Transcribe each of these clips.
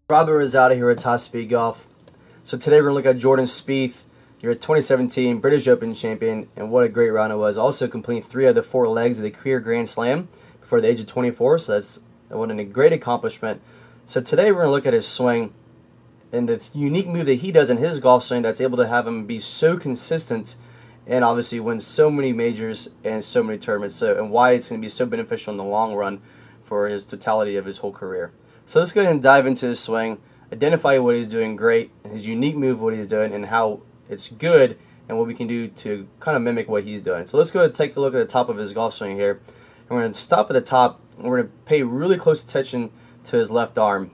Robert Rosado here at Top Speed Golf. So today we're going to look at Jordan Spieth. You're a 2017 British Open champion, and what a great round it was. Also completing 3 of the 4 legs of the career Grand Slam before the age of 24, so that's what a great accomplishment. So today we're going to look at his swing and the unique move that he does in his golf swing that's able to have him be so consistent and obviously win so many majors and so many tournaments, and why it's going to be so beneficial in the long run for his totality of his whole career. So let's go ahead and dive into his swing, identify what he's doing great, his unique move, what he's doing, and how it's good, and what we can do to kind of mimic what he's doing. So let's go ahead and take a look at the top of his golf swing here. And we're going to stop at the top, and we're going to pay really close attention to his left arm.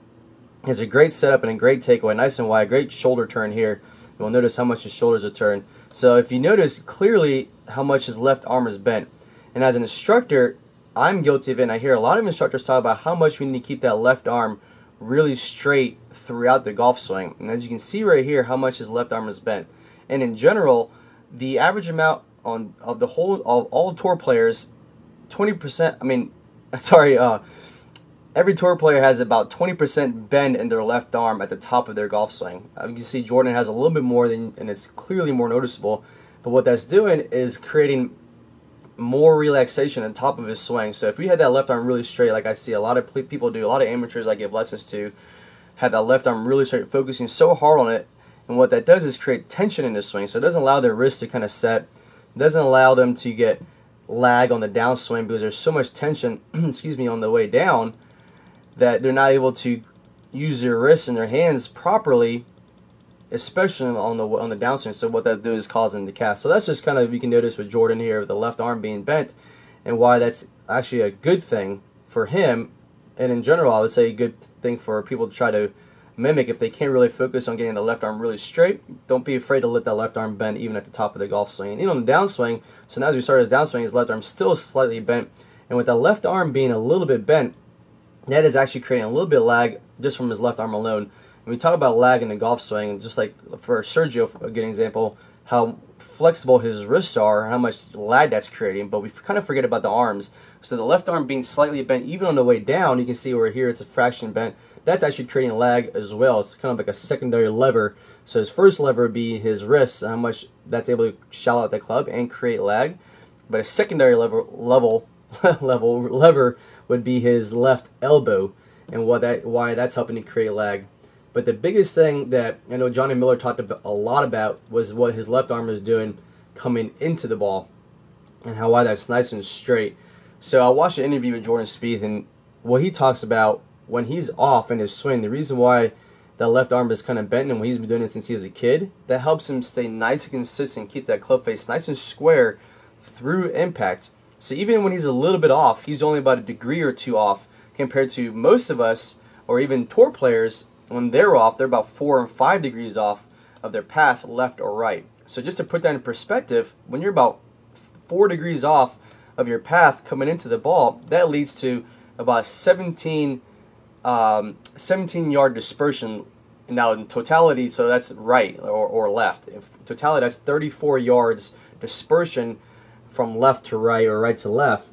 He has a great setup and a great takeaway, nice and wide, great shoulder turn here. You'll notice how much his shoulders are turned. So if you notice clearly how much his left arm is bent, and as an instructor, I'm guilty of it, and I hear a lot of instructors talk about how much we need to keep that left arm really straight throughout the golf swing. And as you can see right here, how much his left arm is bent. And in general, the average amount of all tour players, 20%. Every tour player has about 20% bend in their left arm at the top of their golf swing. You can see Jordan has a little bit more than, and it's clearly more noticeable. But what that's doing is creating more relaxation on top of his swing. So if we had that left arm really straight, like I see a lot of people do, a lot of amateurs I give lessons to, have that left arm really straight, focusing so hard on it, and what that does is create tension in the swing. So it doesn't allow their wrist to kind of set, it doesn't allow them to get lag on the downswing because there's so much tension excuse me, on the way down that they're not able to use their wrists and their hands properly, especially on the downswing. So what that does is cause them to cast. So that's just kind of, you can notice with Jordan here, with the left arm being bent, and why that's actually a good thing for him, and in general I would say a good thing for people to try to mimic if they can't really focus on getting the left arm really straight. Don't be afraid to let that left arm bend even at the top of the golf swing. And even on the downswing, so now as we start his downswing, his left arm still slightly bent, and with the left arm being a little bit bent, that is actually creating a little bit of lag just from his left arm alone. When we talk about lag in the golf swing, just like for Sergio, for a good example, how flexible his wrists are and how much lag that's creating, but we kind of forget about the arms. So the left arm being slightly bent, even on the way down, you can see over here it's a fraction bent. That's actually creating lag as well. It's kind of like a secondary lever. So his first lever would be his wrists, how much that's able to shallow out the club and create lag. But a secondary lever would be his left elbow, and why that's helping to create lag. But the biggest thing that I know Johnny Miller talked a lot about was what his left arm is doing coming into the ball, and why that's nice and straight. So I watched an interview with Jordan Spieth, and what he talks about when he's off in his swing, the reason why that left arm is kind of bent, and he's been doing it since he was a kid, that helps him stay nice and consistent, keep that club face nice and square through impact. So even when he's a little bit off, he's only about a degree or 2 off compared to most of us, or even tour players. When they're off, they're about 4 or 5 degrees off of their path, left or right. So just to put that in perspective, when you're about 4 degrees off of your path coming into the ball, that leads to about 17 yard dispersion. Now in totality, so that's right or left. In totality, that's 34 yards dispersion from left to right or right to left.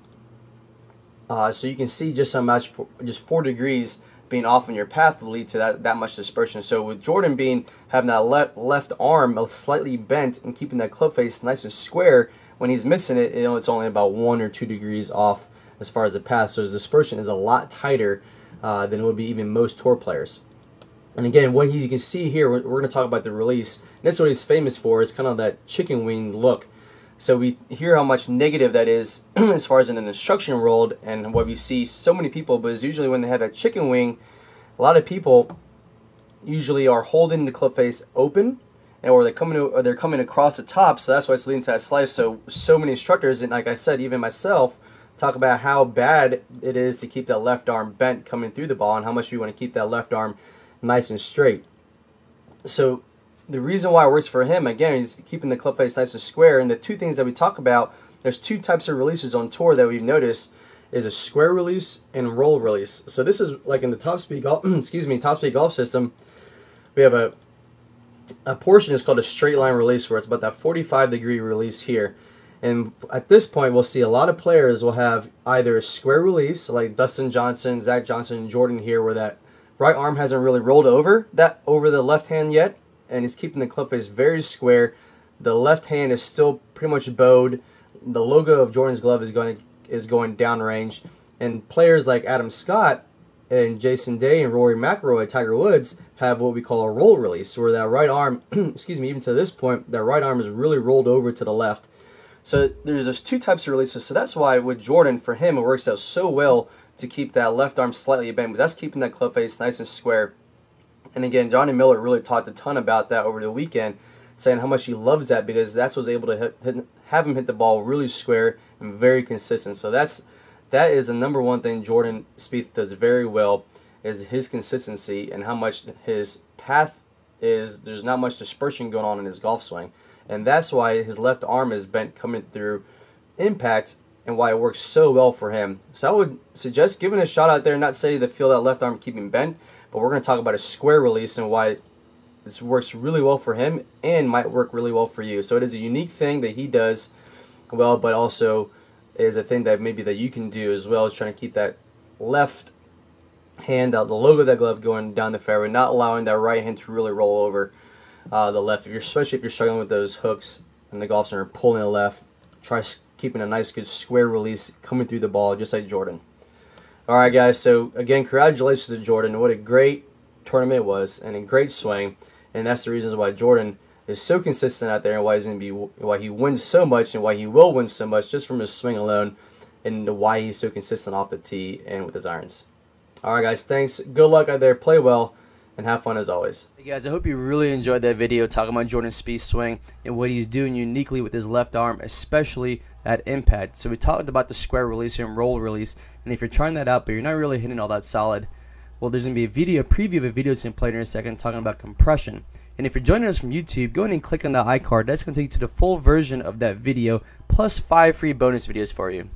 So you can see just how much, just 4 degrees being off on your path will lead to that much dispersion. So with Jordan having that left arm slightly bent and keeping that club face nice and square, when he's missing it, it's only about 1 or 2 degrees off as far as the path. So his dispersion is a lot tighter than it would be even most tour players. And again, what you can see here, we're going to talk about the release. And that's what he's famous for. It's kind of that chicken wing look. So we hear how much negative that is as far as in an instruction world, and what we see so many people, but it's usually when they have that chicken wing, a lot of people usually are holding the club face open, or they're coming across the top, so that's why it's leading to that slice. So many instructors, and like I said, even myself, talk about how bad it is to keep that left arm bent coming through the ball, and how much we want to keep that left arm nice and straight. So the reason why it works for him, again, is keeping the club face nice and square. And the 2 things that we talk about, there's 2 types of releases on tour that we've noticed, is a square release and roll release. So this is like in the Top Speed Golf, Top Speed Golf system, we have a portion is called a straight line release, where it's about that 45-degree release here. And at this point, we'll see a lot of players will have either a square release, like Dustin Johnson, Zach Johnson, Jordan here, where that right arm hasn't really rolled over the left hand yet, and he's keeping the club face very square. The left hand is still pretty much bowed. The logo of Jordan's glove is going downrange, and players like Adam Scott and Jason Day and Rory McIlroy, Tiger Woods, have what we call a roll release, where that right arm, excuse me, even to this point, that right arm is really rolled over to the left. So there's those two types of releases. So that's why with Jordan, for him, it works out so well to keep that left arm slightly bent, but that's keeping that club face nice and square. And again, Johnny Miller really talked a ton about that over the weekend, saying how much he loves that because that's what's able to have him hit the ball really square and very consistent. So that is the number one thing Jordan Spieth does very well, is his consistency and how much his path is. There's not much dispersion going on in his golf swing, and that's why his left arm is bent coming through impact, and why it works so well for him. So I would suggest giving a shot out there, not say to feel that left arm keeping bent, but we're going to talk about a square release and why this works really well for him and might work really well for you. So it is a unique thing that he does well, but also is a thing that maybe that you can do as well, as trying to keep that left hand out, the logo of that glove going down the fairway, not allowing that right hand to really roll over the left. Especially if you're struggling with those hooks and the golf center pulling the left, try keeping a nice good square release coming through the ball, just like Jordan. Alright guys, so again, congratulations to Jordan. What a great tournament it was, and a great swing, and that's the reasons why Jordan is so consistent out there, and why he wins so much, and why he will win so much just from his swing alone, and why he's so consistent off the tee and with his irons. Alright guys, thanks. Good luck out there. Play well and have fun as always. Hey guys, I hope you really enjoyed that video talking about Jordan Spieth's swing and what he's doing uniquely with his left arm, especially at impact. So we talked about the square release and roll release, and if you're trying that out but you're not really hitting all that solid, well, there's going to be a preview of a video that's going to play in a second talking about compression. And if you're joining us from YouTube, go ahead and click on the iCard. That's going to take you to the full version of that video, plus 5 free bonus videos for you.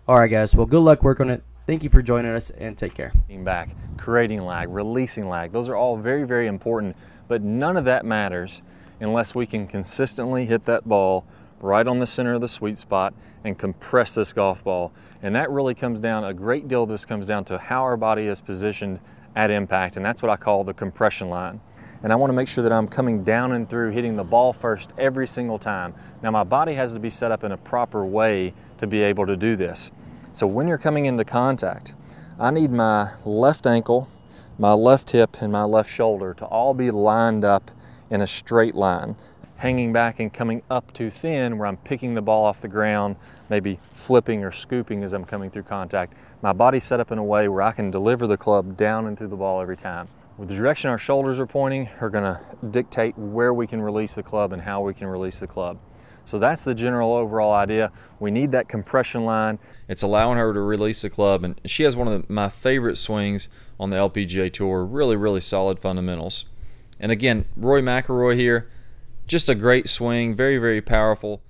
Alright guys, well, good luck working on it. Thank you for joining us, and take care. Back, creating lag, releasing lag, those are all very, very important, but none of that matters unless we can consistently hit that ball right on the center of the sweet spot and compress this golf ball. And that really comes down, a great deal of this comes down to how our body is positioned at impact, and that's what I call the compression line. And I want to make sure that I'm coming down and through, hitting the ball first every single time. Now my body has to be set up in a proper way to be able to do this. So when you're coming into contact, I need my left ankle, my left hip, and my left shoulder to all be lined up in a straight line, hanging back and coming up too thin where I'm picking the ball off the ground, maybe flipping or scooping as I'm coming through contact. My body's set up in a way where I can deliver the club down and through the ball every time. With the direction our shoulders are pointing are going to dictate where we can release the club and how we can release the club. So that's the general overall idea. We need that compression line. It's allowing her to release the club, and she has one of my favorite swings on the LPGA Tour. Really, really solid fundamentals. And again, Rory McIlroy here, just a great swing, very, very powerful.